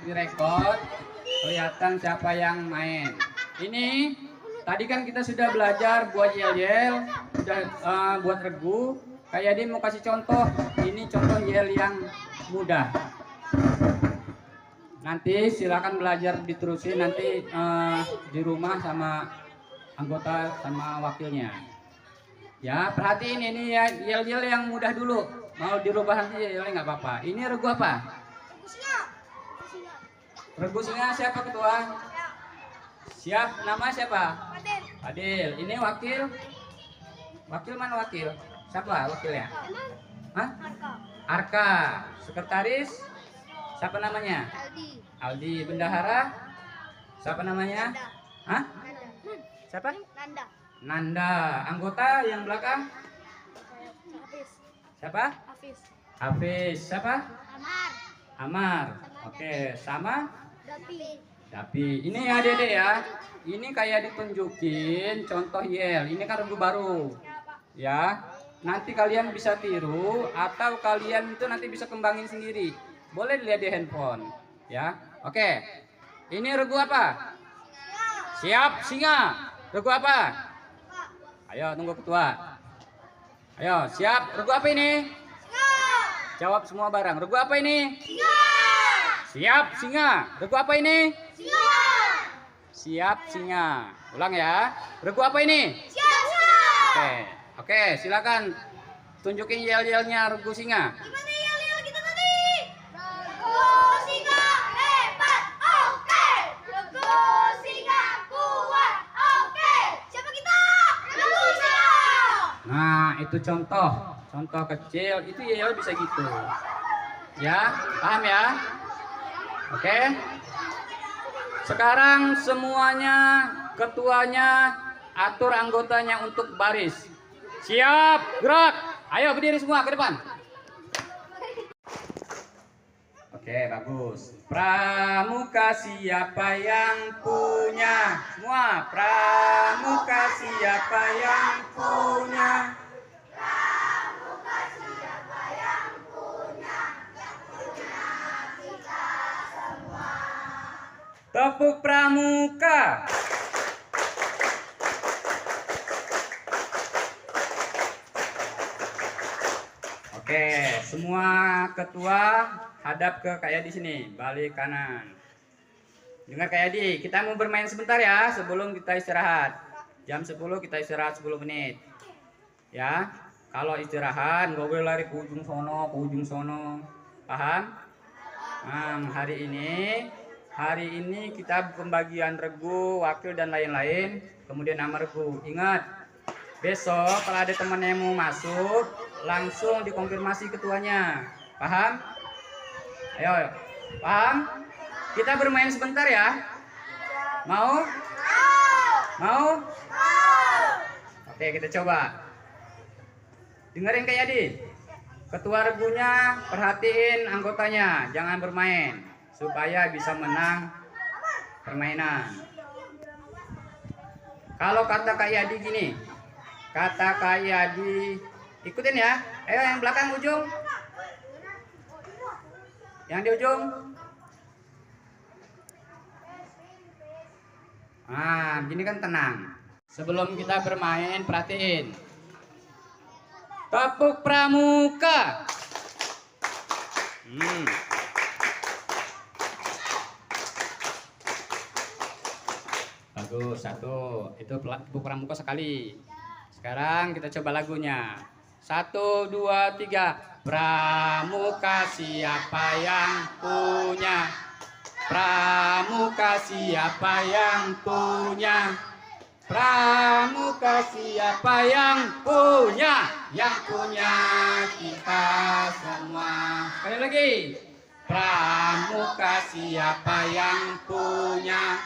direkod, kelihatan siapa yang main. Ini tadi kan kita sudah belajar buat yel-yel, sudah buat regu. Kayak dia mau kasih contoh. Ini contoh yel yang mudah. Nanti silakan belajar diterusin nanti di rumah sama anggota sama wakilnya. Ya, perhatiin ini ya, yel-yel yang mudah dulu. Mau dirubah nanti yel nggak apa-apa. Ini regu apa? Regu singa siapa ketua? Siap, nama siapa? Adil. Ini wakil? Wakil mana wakil? Siapa wakilnya? Hah? Arka. Sekretaris? Siapa namanya? Aldi. Bendahara? Siapa namanya? Hah? Siapa? Nanda. Anggota yang belakang? Siapa? Hafiz. Siapa? Amar. Oke, sama? Dapi. Ini ya Dede ya. Ini kayak ditunjukin contoh yel. Ini kan regu baru. Ya. Nanti kalian bisa tiru atau kalian itu nanti bisa kembangin sendiri. Boleh dilihat di handphone. Ya. Oke. Ini regu apa? Siap, singa. Regu apa? Ayo tunggu ketua. Ayo, siap. Regu apa ini? Jawab semua bareng. Regu apa ini? Siap, singa. Regu apa ini? Siap, singa. Ulang ya. Regu apa ini? Oke, silakan tunjukin yel-yelnya regu singa. Gimana yel-yel kita tadi? Regu singa hebat, oke. Regu singa kuat, oke. Siapa kita? Regu singa. Nah, itu contoh kecil. Itu yel bisa gitu. Ya, paham ya? Oke. Sekarang semuanya, ketuanya atur anggotanya untuk baris. Siap, gerak. Ayo berdiri semua ke depan. Oke, bagus. Pramuka siapa yang punya? Semua, pramuka siapa yang punya? Pramuka siapa yang punya? Yang punya kita semua. Tepuk pramuka. Oke, semua ketua hadap ke kayak di sini, balik kanan. Dengar kayak di, kita mau bermain sebentar ya sebelum kita istirahat. Jam 10 kita istirahat 10 menit. Ya, kalau istirahat nggak boleh lari ke ujung sono, Paham? Nah, hari ini kita pembagian regu, wakil dan lain-lain, kemudian nama regu. Ingat, besok kalau ada teman yang mau masuk, langsung dikonfirmasi ketuanya. Paham? Ayo, paham? Kita bermain sebentar ya. Mau? Mau? Oke, kita coba. Dengerin kayak di. Ketua regunya perhatiin anggotanya, jangan bermain supaya bisa menang permainan. Kalau kata Kak Yadi gini, kata Kak Yadi, ikutin ya. Ayo yang belakang ujung. Yang di ujung. Nah, begini kan tenang. Sebelum kita bermain, perhatiin. Tepuk pramuka. Bagus, satu. Itu tepuk pramuka sekali. Sekarang kita coba lagunya. 1, 2, 3. Pramuka siapa yang punya? Pramuka siapa yang punya? Pramuka siapa yang punya? Yang punya kita semua. Sekali lagi. Pramuka siapa yang punya?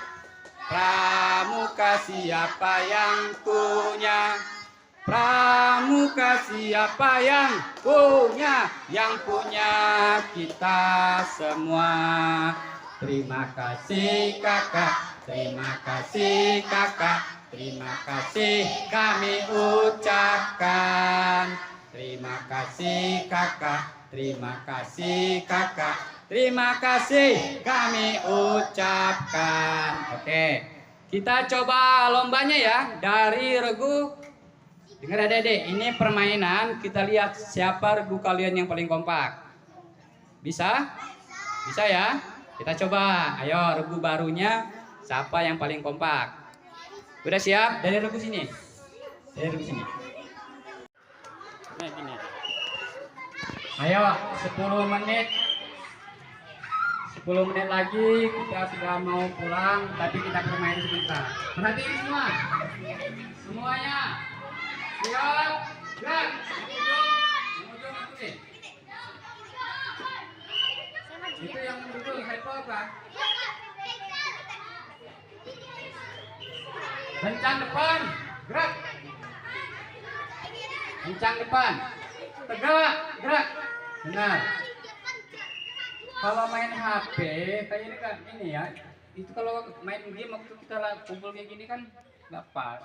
Pramuka siapa yang punya? Pramuka siapa yang punya? Yang punya kita semua. Terima kasih kakak, terima kasih kakak, terima kasih kami ucapkan. Terima kasih kakak, terima kasih kakak, terima kasih kami ucapkan. Oke, kita coba lombanya ya dari regu. Dengar adik-adik, ini permainan. Kita lihat siapa regu kalian yang paling kompak. Bisa? Bisa ya? Kita coba. Ayo regu barunya siapa yang paling kompak. Udah siap? Dari regu sini. Dari regu sini. Nah, gini. Ayo 10 menit. 10 menit lagi kita sudah mau pulang, tapi kita bermain sebentar. Perhatiin semua. Semuanya. Siap. Gerak. Yang ujung ikutin. Itu yang duduk hypo apa? Kencang depan. Gerak. Kencang depan. Tegak. Gerak. Benar. Kalau main HP kayak ini kan ini ya, itu kalau main game waktu kita kumpul kayak gini kan nggak pas,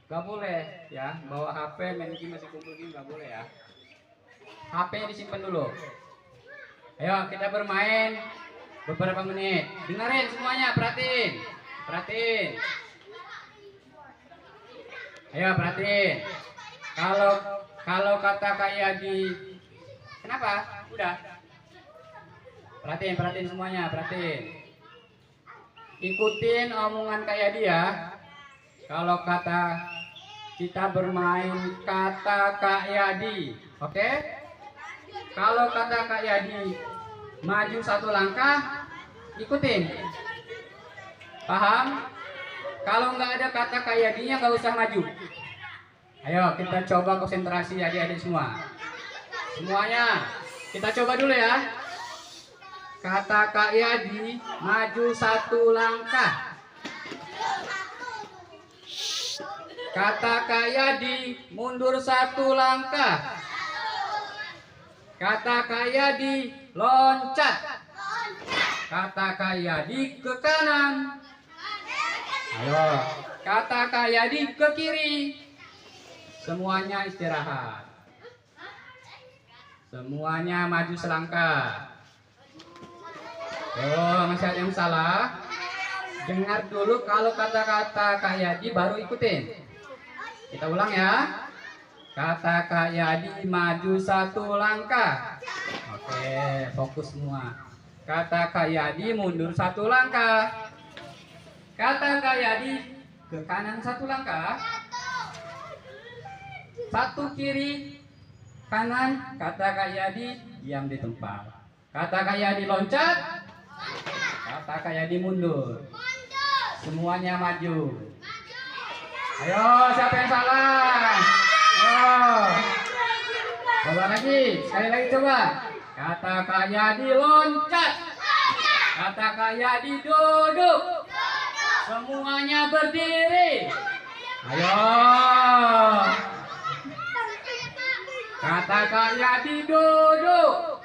nggak boleh ya bawa HP main game masih kumpul gini, nggak boleh ya. HP disimpan dulu. Ayo kita bermain beberapa menit. Dengerin semuanya, perhatiin, perhatiin. Ayo perhatiin. Kalau kata kayak di kenapa? Udah. Perhatiin semuanya, perhatiin. Ikutin omongan kayak dia. Kalau kata kita bermain kata Kak Yadi, oke? Kalau kata Kak Yadi maju 1 langkah, ikutin. Paham? Kalau nggak ada kata Kak Yadinya nggak usah maju. Ayo kita coba konsentrasi adik-adik semua. Semuanya, kita coba dulu ya. Kata Kak Yadi maju 1 langkah. Kata Kak Yadi mundur 1 langkah. Kata Kak Yadi loncat. Kata Kak Yadi ke kanan. Ayo, kata Kak Yadi ke kiri. Semuanya istirahat. Semuanya maju selangkah. Oh, masih ada yang salah. Dengar dulu kalau kata-kata Kak Yadi baru ikutin. Kita ulang ya. Kata Kak Yadi maju 1 langkah. Oke, fokus semua. Kata Kak Yadi mundur 1 langkah. Kata Kak Yadi ke kanan 1 langkah. 1 kiri kanan. Kata Kak Yadi diam di tempat. Kata Kak Yadi loncat. Kata Kak Yadi mundur. Semuanya maju. Ayo, siapa yang salah? Oh. Coba lagi, sekali lagi coba. Kata Kak Yadi loncat. Kata Kak Yadi duduk. Semuanya berdiri. Ayo. Kata Kak Yadi duduk.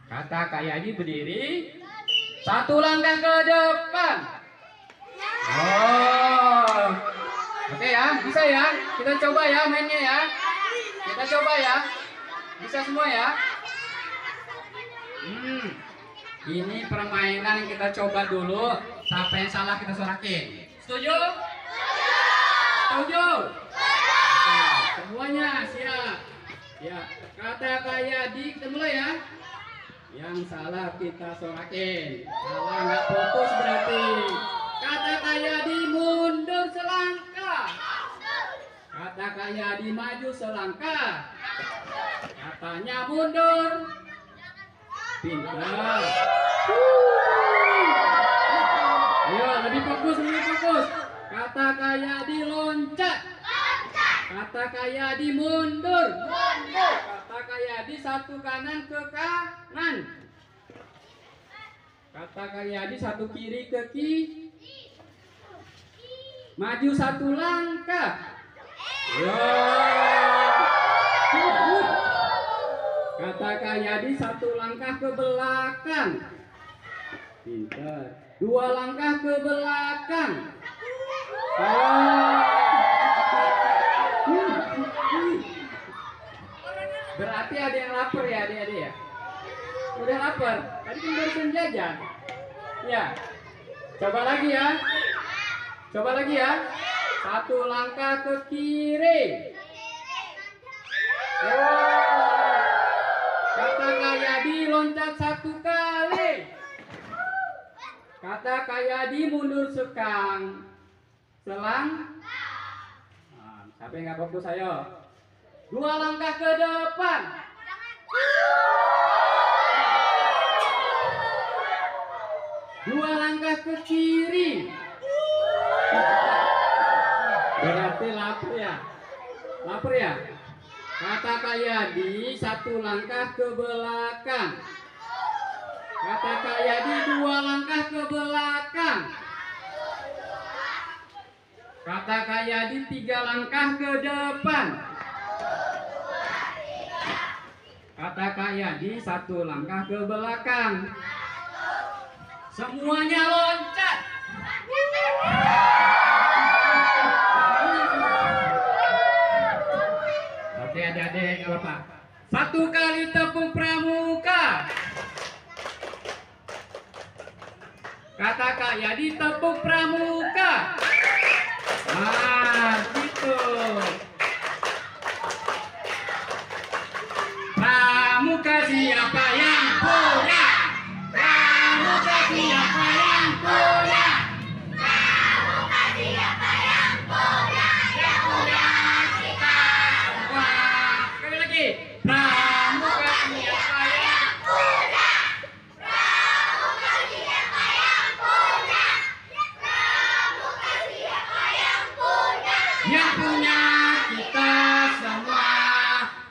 Kata Kak Yadi berdiri. 1 langkah ke depan. Oh. Oke ya, bisa ya. Kita coba ya mainnya ya. Kita coba ya. Bisa semua ya. Ini permainan kita coba dulu. Siapa yang salah kita sorakin. Setuju? Setuju? Nah, semuanya siap. Ya, kata Kak Yadi kita mulai ya. Yang salah kita sorakin. Salah nggak fokus berarti. Kata Kak Yadi mundur selangkah. Kata Kak Yadi maju selangkah. Katanya mundur. Pintar. Ayo lebih fokus, lebih fokus. Kata Kak Yadi loncat. Kata Kak Yadi mundur. Kata Kak Yadi 1 kanan ke kanan. Kata Kak Yadi 1 kiri ke kiri. Maju 1 langkah. Kata Kak Yadi 1 langkah ke belakang. Pintar. 2 langkah ke belakang. Berarti ada yang lapar ya adik-adik ya? Udah lapar? Tadi kan barusan jajan. Ya. Coba lagi ya. Coba lagi ya. Satu langkah ke kiri. Oh. Kata Kak Yadi loncat satu kali. Kata Kak Yadi mundur sekang. Selang. Nah, siapa yang nggak fokus ayo? Dua langkah ke depan. Dua langkah ke kiri. Berarti lapar ya? Lapar ya? Kata Kak Yadi satu langkah ke belakang. Kata Kak Yadi dua langkah ke belakang. Kata Kak Yadi tiga langkah ke depan. Kata Kak Yadi satu langkah ke belakang. Semuanya loncat. Oke adik-adik nggak apa-apa. Satu kali tepuk pramuka. Kata Kak Yadi tepuk pramuka. Nah, gitu. Pramuka siapa yang punya? Pramuka siapa yang punya? Pramuka siapa yang punya? Yang punya kita semua. Sekali lagi. Pramuka siapa yang punya? Pramuka siapa yang punya? Pramuka siapa yang punya? Yang punya kita semua.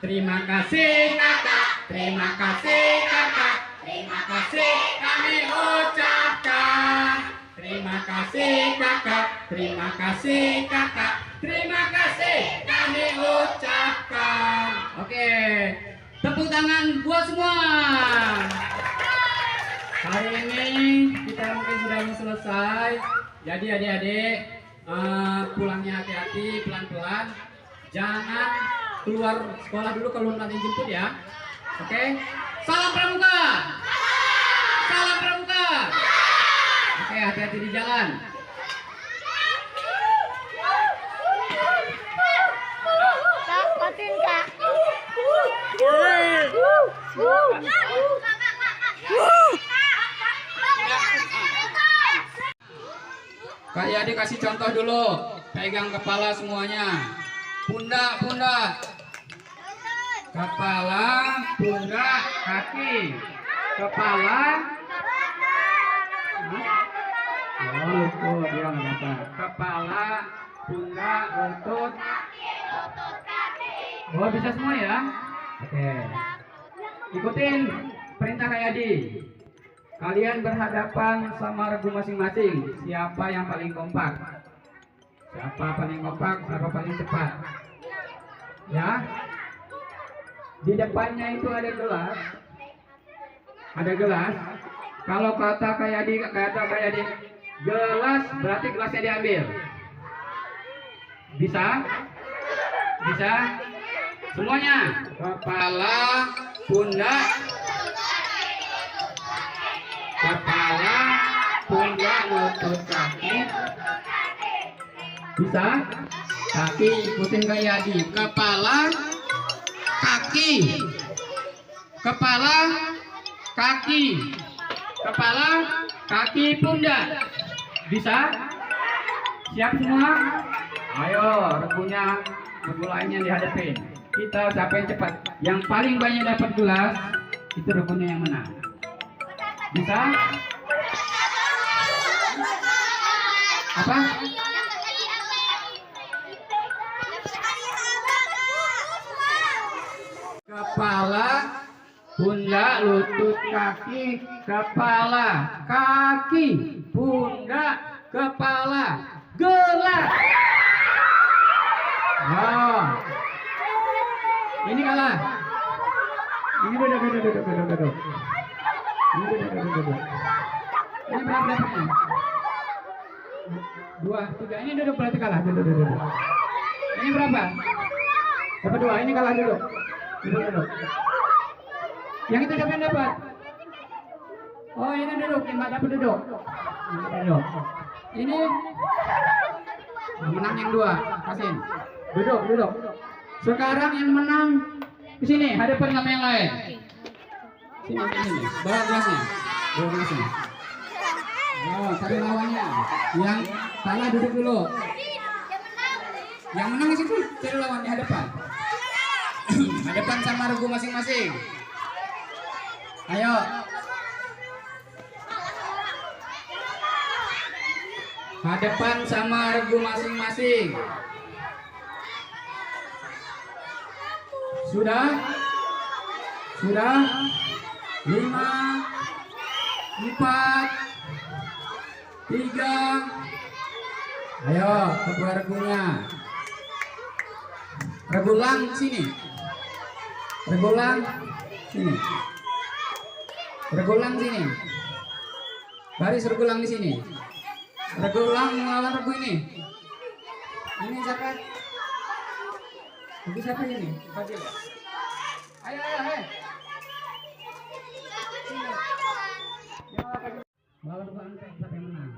Terima kasih kakak, terima kasih kakak, terima kasih kami ucapkan. Terima kasih kakak, terima kasih kakak, terima kasih kami ucapkan. Oke, tepuk tangan buat semua. Hari ini kita mungkin sudah selesai. Jadi adik-adik pulangnya hati-hati, pelan-pelan. Jangan keluar sekolah dulu kalau nanti jemput ya. Oke. Salam pramuka. Salam pramuka. Oke, hati-hati di jalan. Kak, matiin Kak. Kak Yadi kasih contoh dulu. Pegang kepala semuanya. Pundak, pundak. Kepala, pundak, kaki. Kepala. Oh, lutut ya nggak apa. Kepala, pundak, lutut. Oh, bisa semua ya? Oke. Ikutin perintah Kak Yadi. Kalian berhadapan sama regu masing-masing. Siapa yang paling kompak? Siapa paling kompak? Siapa paling cepat? Ya. Di depannya itu ada gelas. Ada gelas. Kalau kata Kak Yadi, gelas berarti gelasnya diambil. Bisa? Bisa? Semuanya. Kepala, pundak, kepala, pundak, lutut, kaki. Bisa? Kaki ikutin Kak Yadi. Kepala, kaki. Kepala, kaki. Kepala, kaki, pundak. Bisa? Siap semua? Ayo, regunya, regu lainnya dihadapin. Kita siapa yang cepat? Yang paling banyak dapat gelas, itu regunya yang menang. Bisa? Apa? Kepala, pundak, lutut, kaki, kepala, kaki, pundak, kepala, gelas. Oh. Ini kalah. Ini duduk. Ini duduk. Ini berapa dapatnya? 2, 3. Ini duduk berarti kalah. Duduk. Ini berapa? Dapat 2. Ini kalah duduk. Duduk. Yang itu siapa yang dapat? Oh, ini duduk, yang nggak dapat duduk. Duduk. Ini menang yang 2, Kasin. Duduk. Sekarang yang menang di sini, hadapan sama yang lain. Sini. Bawa gelasnya. Oh, cari lawannya. Yang kalah duduk dulu. Yang menang di situ, cari lawannya hadapan. Hadapan sama regu masing-masing. Ayo. Hadapan sama regu masing-masing. Sudah? 5, 4, 3. Ayo, kedua regunya. Regulang sini. Regulang sini. Baris regulang di sini. Regulang melawan regu ini. Ini siapa? Regu siapa ini? Fadil ya? Ayo. Melawan regu anggrek, siapa yang menang?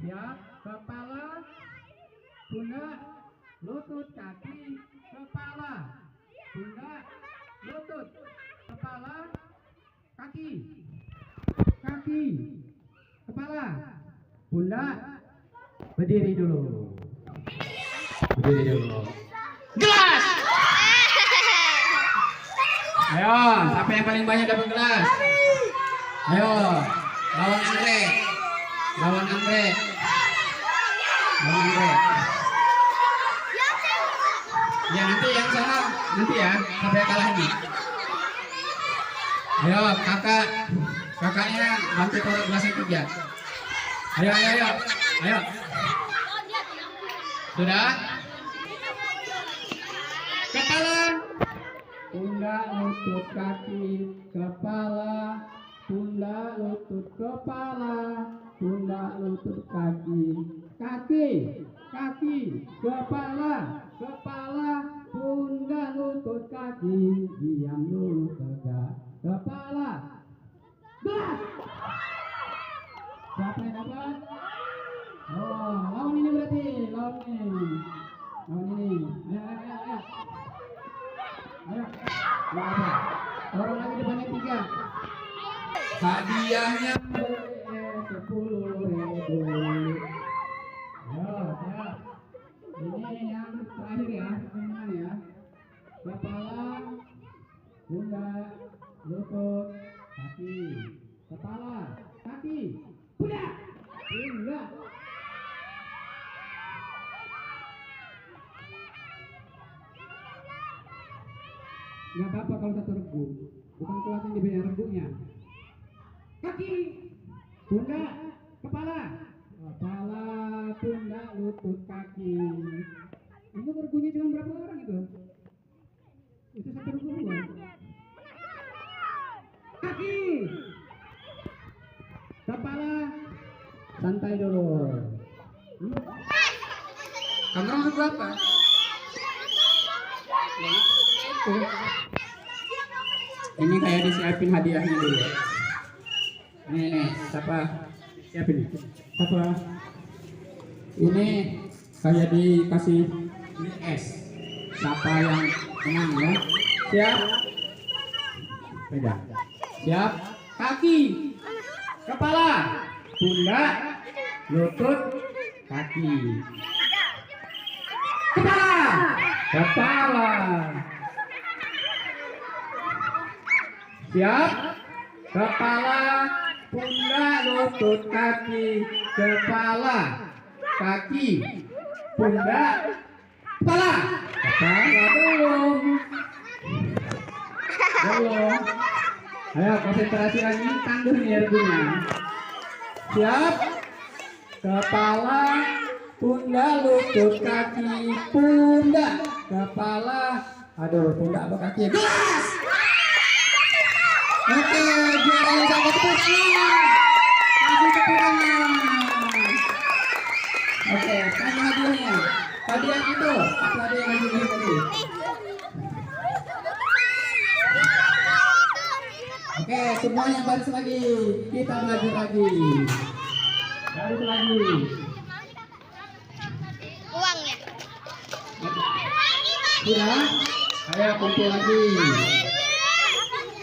Siap, kepala, pundak, lutut, kaki, kepala, pundak, lutut, kepala, kaki, kepala, pundak, berdiri dulu. Gelas! Ayo, siapa yang paling banyak dapat gelas? Ayo, lawan anggrek. Ya nanti yang sana nanti ya sampai kalah ini. Ayo kakaknya bantu taruh gelasnya 3. Ayo. Sudah? Kepala, pundak, lutut, kaki, kepala, pundak, lutut, kepala, pundak, lutut, kaki, kepala, pundak, lutut, kaki, diam dulu tegak, kepala, gelas. Siapa yang dapat? Oh, lawan ini berarti, lawan ini. Ayo. Orang lagi depannya 3. Hadiahnya 10.000. Ayo, siap. Ini yang terakhir ya, teman-teman ya. Kepala, pundak, lutut, kaki. Kepala, kaki, pundak. Nggak apa-apa kalau satu regu, bukan kelas yang diberi regunya. Kaki, pundak, kepala, pundak, lutut, kaki. Itu regunya cuma berapa orang itu? Itu satu regu bukan? Kaki, kepala, santai dulu. Kamu orang regu apa? Ini kayak disiapin hadiahnya dulu. Nih, siapa? Siapin. Siapa? Ini kayak dikasih es. Siapa yang menang ya? Siap? Pegang. Siap? Kaki, kepala, pundak, lutut, kaki. Kepala. Siap? Kepala, pundak, lutut, kaki, kepala, kaki, pundak, kepala. Kepala belum. Ayo konsentrasi lagi, tangguh nih regunya. Siap? Kepala, pundak, lutut, kaki, pundak, kepala, aduh, pundak apa kaki? Gelas! Oke, juaranya sama tepuk tangan. Kasih tepuk tangan. Oke, kasih hadiahnya. Hadiah itu, apa hadiah yang kasih tadi? Oke, semuanya baris lagi. Kita belajar lagi. Baris lagi. Uangnya. Sudah? Ayo kumpul lagi.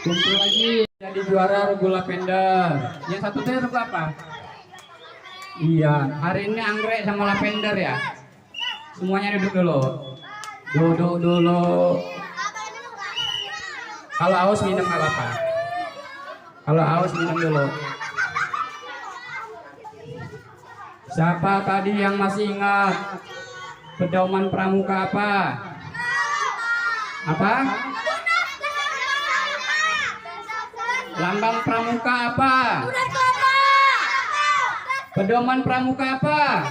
Kumpul lagi. Jadi juara regu lavender. Yang satu teh regu apa? Iya, hari ini anggrek sama lavender ya. Semuanya duduk dulu. Duduk dulu. Kalau haus minum nggak apa-apa. Kalau haus minum dulu. Siapa tadi yang masih ingat pedoman pramuka apa? Apa? Lambang pramuka apa? Pedoman pramuka apa?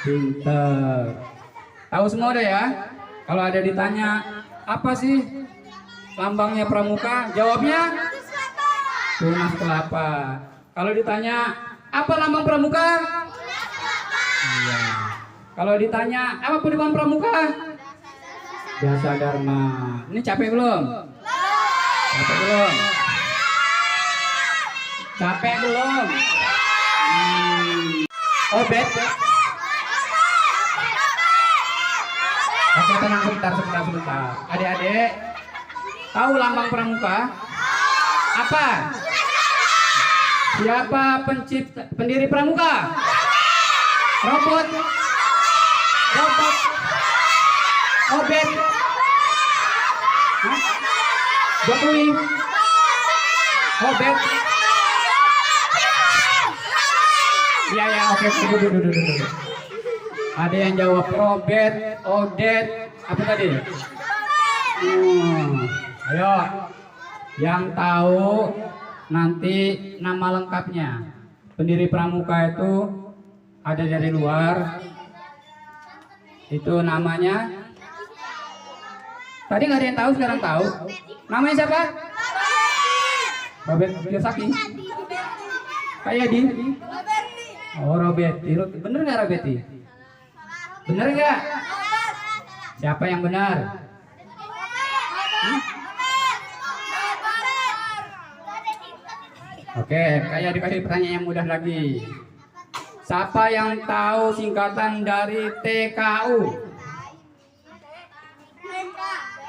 Pinter. Tahu semua deh ya. Kalau ada ditanya apa sih lambangnya pramuka? Jawabnya tunas kelapa. Kalau ditanya apa lambang pramuka? Iya. Kalau ditanya apa pedoman pramuka? Jasa Dharma. Ini capek belum? Capek belum? Capek belum? Obet. Oke, tenang sebentar. Adik-adik, tahu lambang pramuka? Apa? Siapa pendiri pramuka? Robot. Obet. Hah? Jokowi. Obet. Ya, oke, duduk. Ada yang jawab Robert, Odet, apa tadi? Ayo, yang tahu nanti nama lengkapnya. Pendiri pramuka itu ada dari luar. Itu namanya. Tadi nggak ada yang tahu, sekarang tahu. Namanya siapa? Robert Kiyosaki. Kayak di. Oh, Roberti. Bener nggak Roberti? Bener nggak? Siapa yang benar? Oke, kayak dikasih pertanyaan yang mudah lagi. Siapa yang tahu singkatan dari TKU?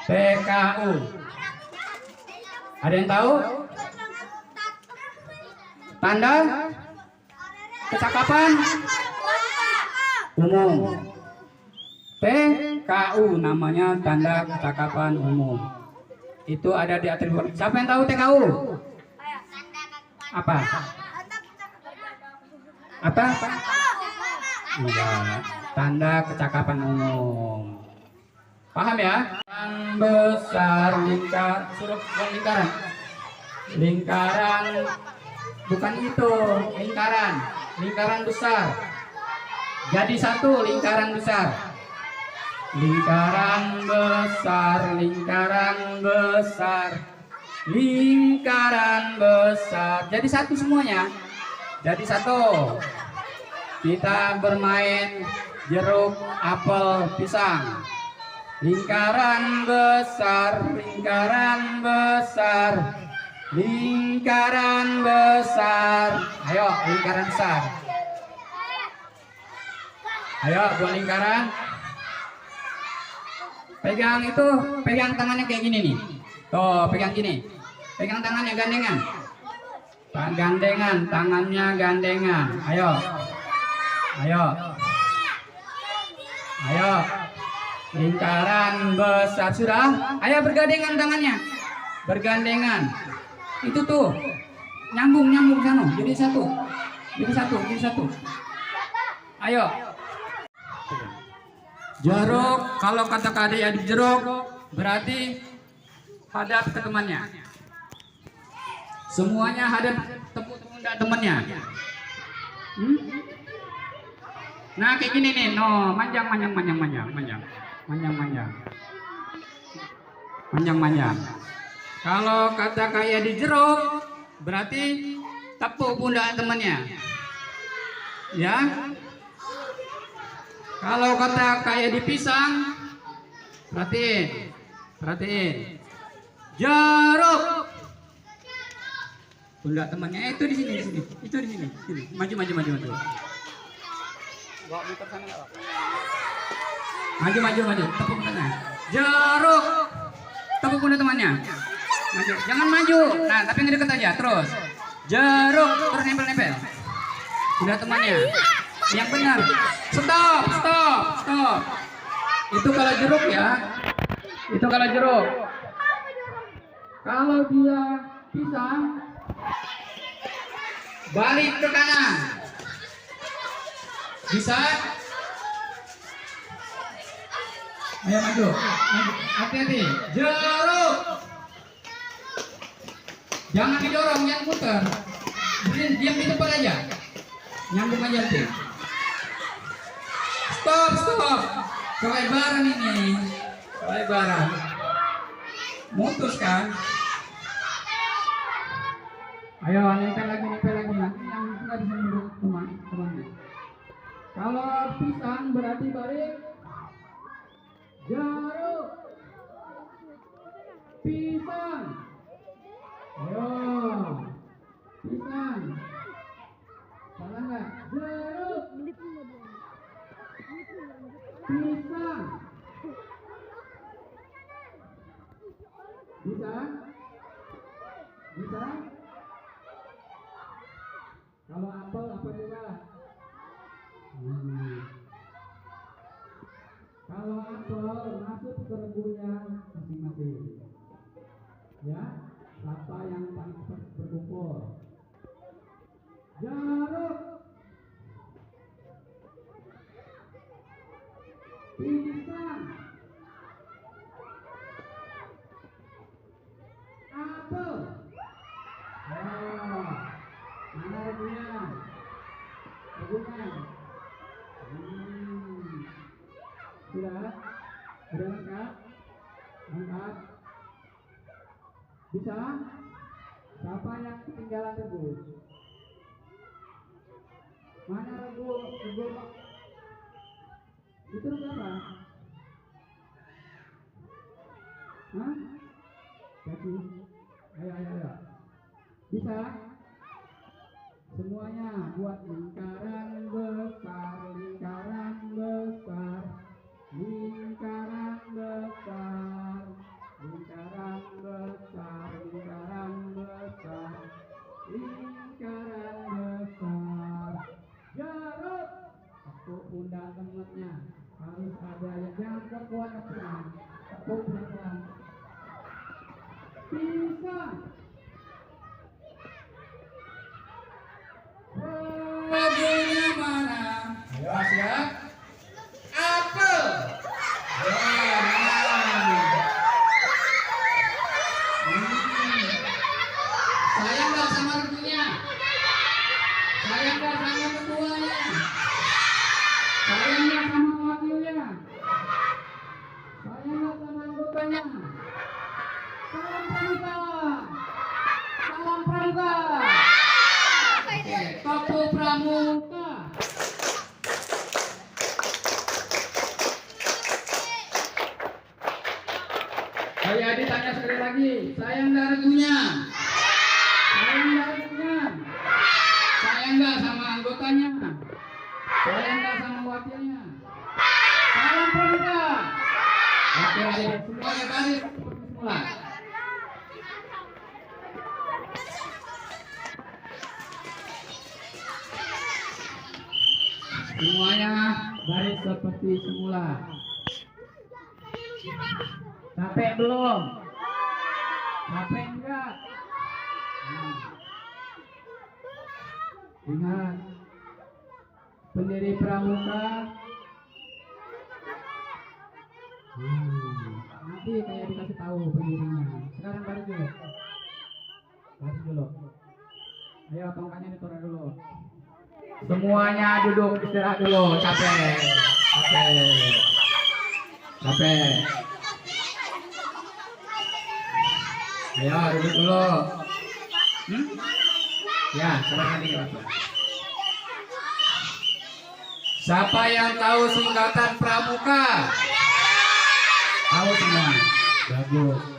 TKU. Ada yang tahu? Tanda kecakapan umum. TKU namanya tanda kecakapan umum. Itu ada di atribut. Siapa yang tahu TKU? Apa? Apa? Enggak. Tanda kecakapan umum. Paham ya? Yang besar suruh lingkaran. Lingkaran bukan itu, lingkaran besar. Jadi satu lingkaran besar. Lingkaran besar. Jadi satu semuanya. Jadi satu. Kita bermain jeruk, apel, pisang. Lingkaran besar. Ayo, lingkaran besar. Ayo, buat lingkaran. Pegang tangannya kayak gini nih. Tuh, pegang gini. Pegang tangannya gandengan. Tangannya gandengan. Ayo. Lingkaran besar sudah. Ayo bergandengan tangannya. Bergandengan. Itu tuh. Nyambung sana. Jadi satu. Ayo. Jeruk, kalau kata adik jeruk berarti hadap ke temannya. Semuanya hadap tepuk pundak temannya. Nah kayak gini nih, no, manjang. Kalau kata kayak di jeruk berarti tepuk pundak temannya. Ya. Kalau kata kayak di pisang, perhatiin. Jeruk. Pundak temannya. Itu di sini, di sini. Itu di sini. Sini. Maju, maju, maju, maju. Bawa muter sana enggak, Pak? Maju, maju, maju. Tepuk pundaknya. Jeruk. Tepuk pundak temannya. Maju. Jangan maju. Nah, tapi ngedeket aja. Terus. Jeruk. Terus nempel-nempel. Pundak temannya. Yang benar. Stop, stop, stop. Itu kalau jeruk ya. Itu kalau jeruk. Kalau dia pisang, balik ke kanan. Bisa? Ayo maju. Hati-hati. Jeruk. Jangan didorong, jangan putar. Diam di tempat aja. Nyambung aja nanti. Stop, stop. Kelebaran ini. Kelebaran. Mutus kan? Ayo nempel lagi nanti yang nggak bisa nurut temannya. Kalau pisang berarti balik. Jeruk. Pisang. Ayo. Pisang. Salah nggak? Jeruk. Pisang. Bisa? Bisa? Kalau apel apa juga? Kalau apel masuk ke regunya masing-masing. Ya, apa yang paling berkumpul? Jeruk. Pisang. Apel. Oh, mana regunya? Regunya. Sudah? Sudah lengkap? Angkat. Bisa? Siapa yang ketinggalan regu? Mana regu? Regu itu berapa? Hah? Kaki. Ayo. Bisa? Semuanya buat lingkaran besar, lingkaran besar, lingkaran besar, lingkaran besar, lingkaran besar, lingkaran besar. Jeruk. Tepuk pundak temannya. Harus ada yang jangan kuat pelan. Tepuk pelan. Pisang. Regunya mana? Ayo siap. Apel. Sayang nggak sama regunya? Sayang nggak sama ketuanya? Sayang nggak sama wakilnya? Sayang nggak sama anggotanya? Salam pramuka. Salam pramuka. Oke, Topo Pramuka. Ayo ditanya sekali lagi. Sayang nggak regunya? Sayang nggak regunya? Sayang nggak sama anggotanya? Sayang nggak sama wakilnya? Salam pramuka. Oke, semuanya baris seperti semula. Semuanya baris seperti semula. Capek belum? Capek enggak? Ingat, pendiri pramuka. Nanti kayak dikasih tahu pendirinya. Sekarang baris dulu. Baris dulu. Ayo tongkatnya ditaruh dulu. Semuanya duduk istirahat dulu. Capek. Ayo duduk dulu. Ya, sekarang lagi. Siapa yang tahu singkatan pramuka? Tahu semua. Bagus.